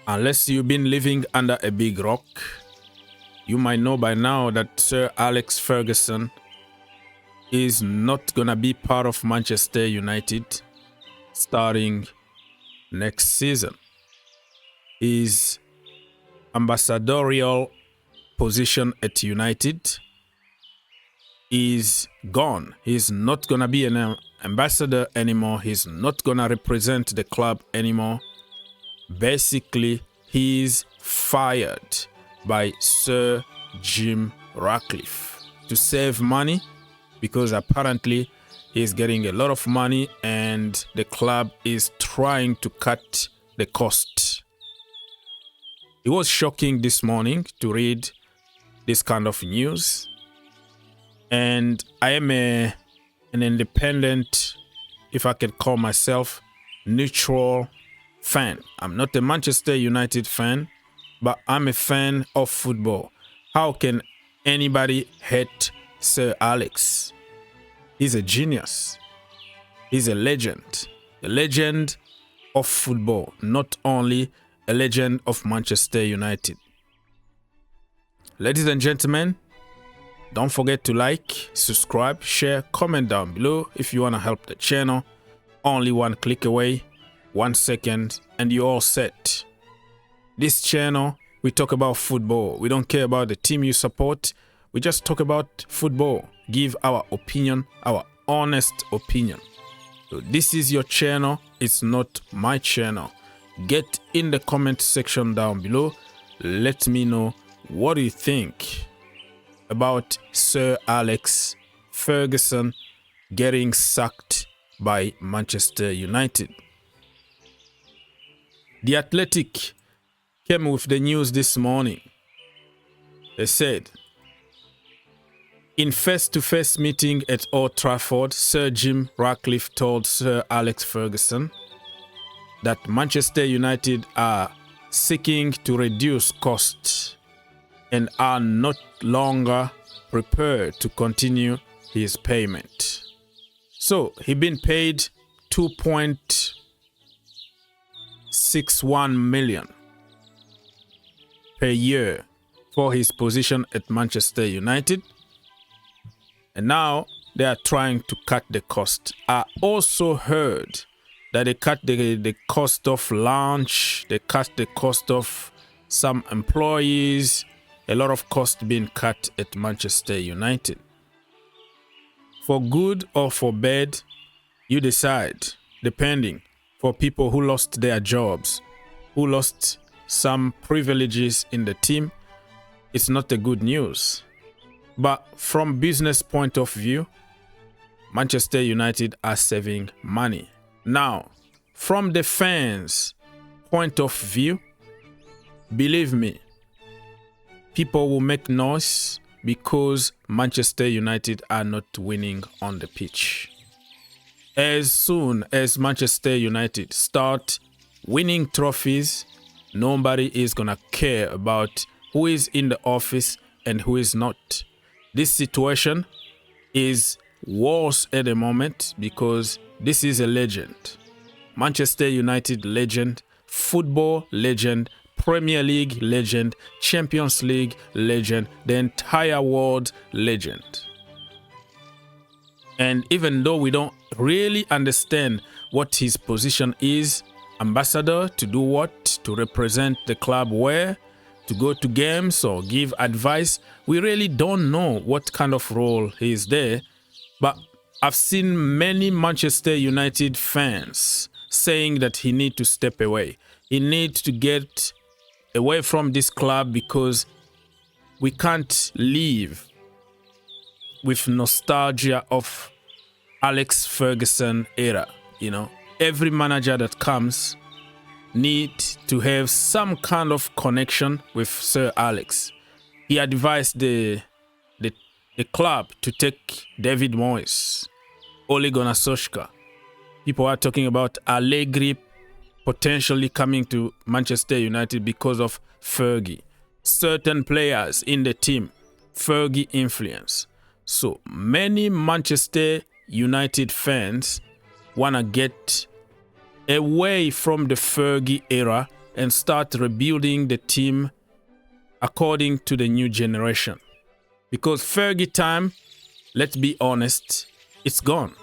Unless you've been living under a big rock, you might know by now that Sir Alex Ferguson is not going to be part of Manchester United starting next season. His ambassadorial position at United is gone. He's not going to be an ambassador anymore. He's not going to represent the club anymore. Basically, he's fired by Sir Jim Ratcliffe to save money, because apparently he's getting a lot of money and the club is trying to cut the cost. It was shocking this morning to read this kind of news, and I am an independent, if I can call myself, neutral fan. I'm not a Manchester United fan, but I'm a fan of football. How can anybody hate Sir Alex? He's a genius. He's a legend of football, not only a legend of Manchester United. Ladies and gentlemen, don't forget to like, subscribe, share, comment down below if you want to help the channel. Only one click away, 1 second, and you're all set. This channel, we talk about football. We don't care about the team you support. We just talk about football. Give our opinion, our honest opinion. So this is your channel. It's not my channel. Get in the comment section down below. Let me know what you think about Sir Alex Ferguson getting sacked by Manchester United. The Athletic came with the news this morning. They said, in face-to-face meeting at Old Trafford, Sir Jim Ratcliffe told Sir Alex Ferguson that Manchester United are seeking to reduce costs and are not longer prepared to continue his payment. So he been paid 2.61 million per year for his position at Manchester United, and now they are trying to cut the cost. I also heard that they cut the cost of lunch, they cut the cost of some employees, a lot of cost being cut at Manchester United. For good or for bad, you decide, depending. For people who lost their jobs, who lost some privileges in the team, it's not a good news. But from business point of view, Manchester United are saving money. Now, from the fans' point of view, believe me, people will make noise because Manchester United are not winning on the pitch. As soon as Manchester United start winning trophies, nobody is gonna care about who is in the office and who is not. This situation is worse at the moment because this is a legend. Manchester United legend, football legend, Premier League legend, Champions League legend, the entire world legend. And even though we don't really understand what his position is, ambassador, to do what? To represent the club where? To go to games or give advice? We really don't know what kind of role he is there. But I've seen many Manchester United fans saying that he needs to step away. He needs to get away from this club because we can't live with nostalgia of Alex Ferguson era. You know, every manager that comes needs to have some kind of connection with Sir Alex. He advised the club to take David Moyes, Ole Gunnar Solskjaer. People are talking about Allegri potentially coming to Manchester United because of Fergie. Certain players in the team, Fergie influence. So many Manchester United fans want to get away from the Fergie era and start rebuilding the team according to the new generation. Because Fergie time, let's be honest, it's gone.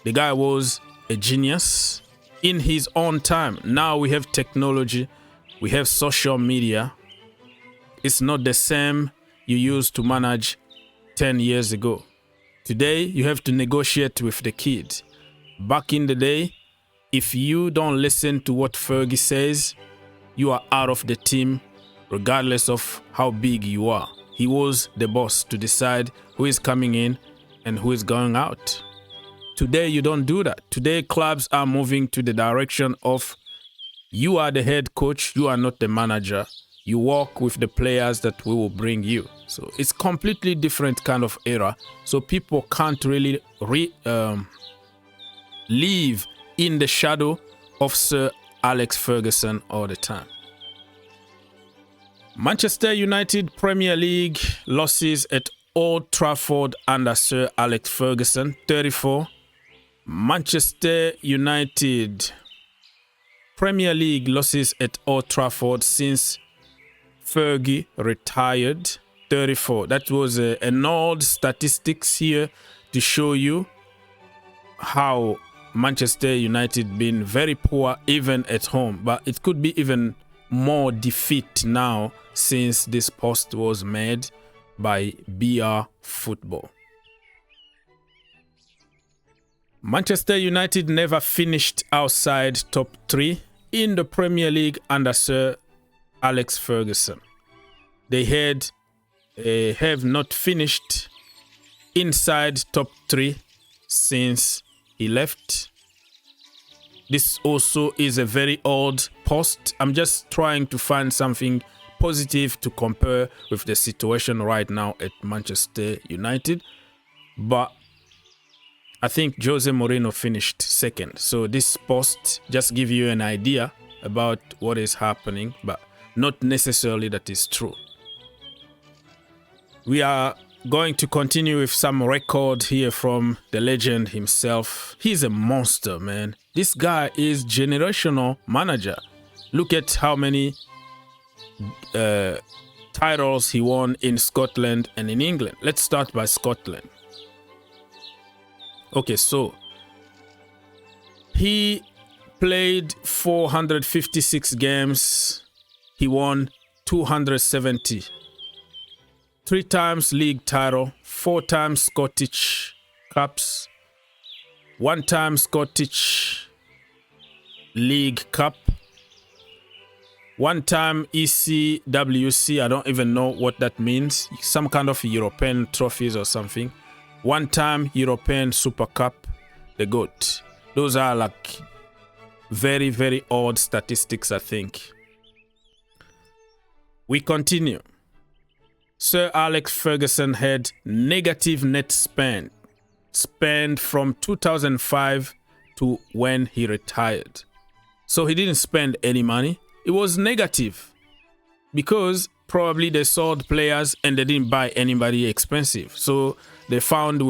The guy was a genius in his own time. Now we have technology, we have social media. It's not the same you used to manage 10 years ago. Today, you have to negotiate with the kid. Back in the day, if you don't listen to what Fergie says, you are out of the team, regardless of how big you are. He was the boss to decide who is coming in and who is going out. Today, you don't do that. Today, clubs are moving to the direction of you are the head coach, you are not the manager. You work with the players that we will bring you. So it's completely different kind of era. So people can't really live in the shadow of Sir Alex Ferguson all the time. Manchester United Premier League losses at Old Trafford under Sir Alex Ferguson, 34. Manchester United Premier League losses at Old Trafford since Fergie retired, 34. That was an old statistics here to show you how Manchester United been very poor even at home. But it could be even more defeat now since this post was made by BR Football. Manchester United never finished outside top 3 in the Premier League under Sir Alex Ferguson. They have not finished inside top 3 since he left. This also is a very old post. I'm just trying to find something positive to compare with the situation right now at Manchester United. But I think Jose Mourinho finished second. So this post just gives you an idea about what is happening, but not necessarily that is true. We are going to continue with some record here from the legend himself. He's a monster, man. This guy is generational manager. Look at how many titles he won in Scotland and in England. Let's start by Scotland. Okay, so he played 456 games. He won 270. 3 times league title, 4 times Scottish Cups, 1 time Scottish League Cup, 1 time ECWC, I don't even know what that means, some kind of European trophies or something, 1 time European Super Cup, the GOAT. Those are like very, very odd statistics, I think. We continue. Sir Alex Ferguson had negative net spend from 2005 to when he retired. So he didn't spend any money. It was negative because probably they sold players and they didn't buy anybody expensive. So they found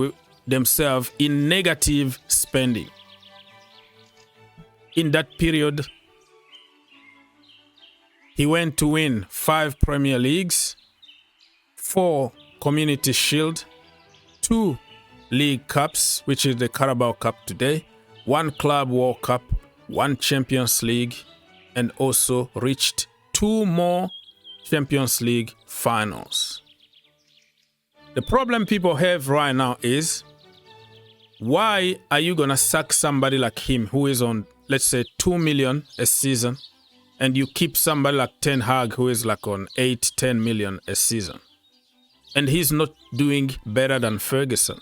themselves in negative spending. In that period, he went to win 5 Premier Leagues, 4 Community Shield, 2 League Cups, which is the Carabao Cup today, 1 Club World Cup, 1 Champions League, and also reached 2 more Champions League finals. The problem people have right now is, why are you gonna sack somebody like him who is on, let's say, 2 million a season, and you keep somebody like Ten Hag who is like on 8-10 million a season? And he's not doing better than Ferguson.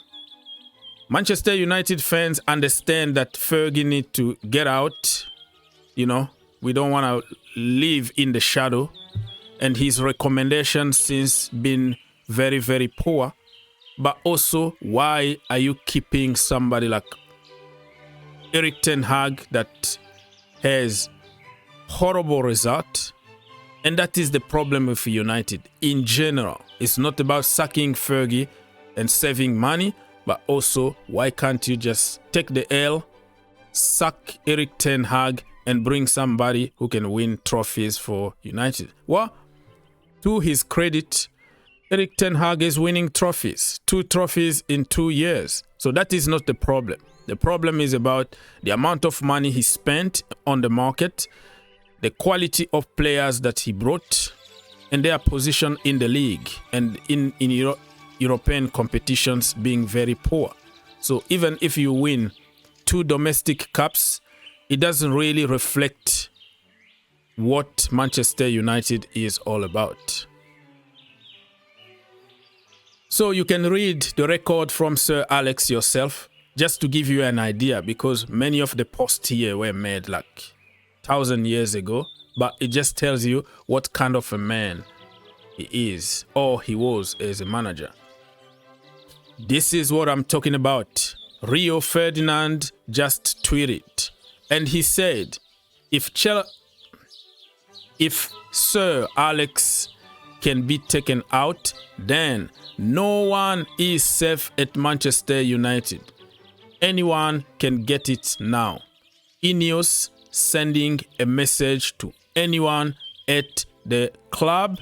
Manchester United fans understand that Fergie needs to get out. You know, we don't want to live in the shadow. And his recommendations since been very, very poor. But also, why are you keeping somebody like Erik Ten Hag that has horrible result? And that is the problem with United in general. It's not about sacking Fergie and saving money, but also why can't you just take the L, sack Erik Ten Hag, and bring somebody who can win trophies for United. Well, to his credit, Erik Ten Hag is winning trophies. 2 trophies in 2 years. So that is not the problem. The problem is about the amount of money he spent on the market, the quality of players that he brought, and their position in the league and in European competitions being very poor. So even if you win 2 domestic cups, it doesn't really reflect what Manchester United is all about. So you can read the record from Sir Alex yourself, just to give you an idea, because many of the posts here were made like 1,000 years ago, but it just tells you what kind of a man he is, or he was as a manager. This is what I'm talking about. Rio Ferdinand just tweeted, and he said, if Sir Alex can be taken out, then no one is safe at Manchester United. Anyone can get it now. Ineos sending a message to anyone at the club? ?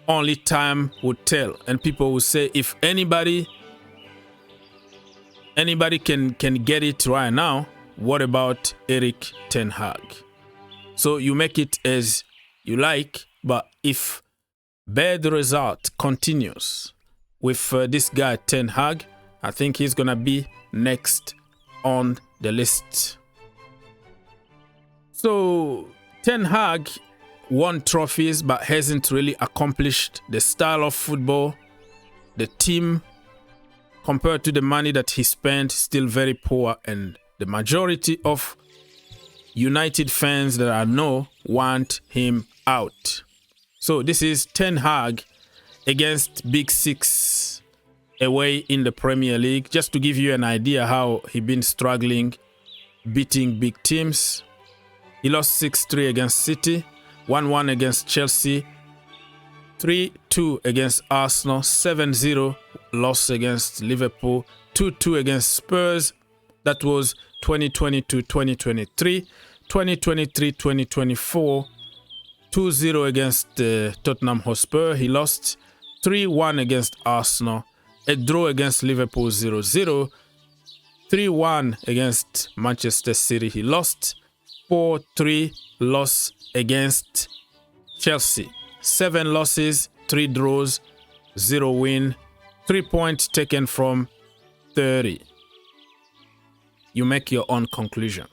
Only time would tell. And people will say, if anybody can get it right now, what about Erik Ten Hag? So you make it as you like, but if bad result continues with this guy Ten Hag, I think he's gonna be next on the list. So Ten Hag won trophies but hasn't really accomplished the style of football. The team, compared to the money that he spent, still very poor, and the majority of United fans that I know want him out. So this is Ten Hag against Big Six away in the Premier League, just to give you an idea how he been struggling beating big teams. He lost 6-3 against City, 1-1 against Chelsea, 3-2 against Arsenal, 7-0 loss against Liverpool, 2-2 against Spurs. That was 2022-2023, 2023-2024, 2-0 against Tottenham Hotspur. He lost 3-1 against Arsenal, a draw against Liverpool 0-0, 3-1 against Manchester City. He lost 4-3 loss against Chelsea. 7 losses, 3 draws, 0 win, 3 points taken from 30. You make your own conclusion.